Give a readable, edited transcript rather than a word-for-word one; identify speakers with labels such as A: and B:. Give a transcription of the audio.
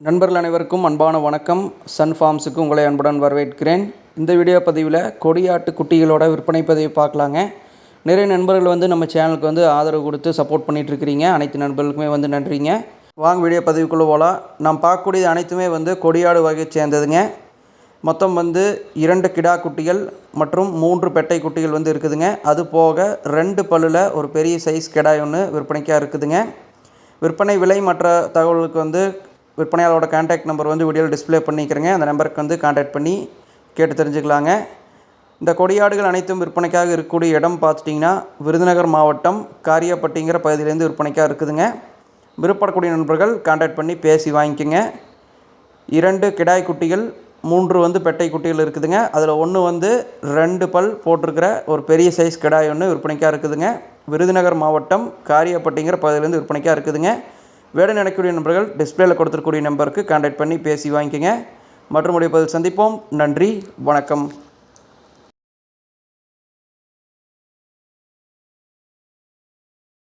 A: நண்பர்கள் அனைவருக்கும் அன்பான வணக்கம். சன் ஃபார்ம்ஸுக்கு உங்களை அன்புடன் வரவேற்கிறேன். இந்த வீடியோ பதிவில் கொடியாட்டு குட்டிகளோட விற்பனை பதிவை பார்க்கலாங்க. நிறைய நண்பர்கள் நம்ம சேனலுக்கு ஆதரவு கொடுத்து சப்போர்ட் பண்ணிகிட்ருக்கிறீங்க. அனைத்து நண்பர்களுக்குமே நன்றிங்க. வாங்க வீடியோ பதிவுக்குள்ளே போகலாம். நாம் பார்க்கக்கூடியது அனைத்துமே கொடியாடு வகையை சேர்ந்ததுங்க. மொத்தம் 2 கிடா குட்டிகள் மற்றும் 3 பெட்டை குட்டிகள் இருக்குதுங்க. அது போக 2 பல்லில் ஒரு பெரிய சைஸ் கிடாய் ஒன்று விற்பனைக்காக இருக்குதுங்க. விற்பனை விலை மற்ற தகவலுக்கு விற்பனையாளரோட கான்டாக்ட் நம்பர் வீடியோவில் டிஸ்பிளே பண்ணிக்கிறேங்க. அந்த நம்பருக்கு கான்டாக்ட் பண்ணி கேட்டு தெரிஞ்சுக்கலாங்க. இந்த கொடியாடுகள் அனைத்தும் விற்பனைக்காக இருக்கக்கூடிய இடம் பார்த்துட்டிங்கன்னா விருதுநகர் மாவட்டம் காரியாப்பட்டிங்கிற பகுதியிலேருந்து விற்பனைக்காக இருக்குதுங்க. விருப்பப்படக்கூடிய நண்பர்கள் கான்டாக்ட் பண்ணி பேசி வாங்கிக்கோங்க. 2 கிடாய் குட்டிகள், 3 பெட்டை குட்டிகள் இருக்குதுங்க. அதில் ஒன்று 2 பல் போட்டிருக்கிற ஒரு பெரிய சைஸ் கிடாய் ஒன்று விற்பனைக்காக இருக்குதுங்க. விருதுநகர் மாவட்டம் காரியாப்பட்டிங்கிற பகுதியிலேருந்து விற்பனைக்காக இருக்குதுங்க. வேடன் நினைக்கக்கூடிய நண்பர்கள் டிஸ்பிளேயில் கொடுத்துருக்கூடிய நம்பருக்கு கான்டாக்ட் பண்ணி பேசி வாங்கிக்கோங்க. மற்றும் பதில் சந்திப்போம். நன்றி, வணக்கம்.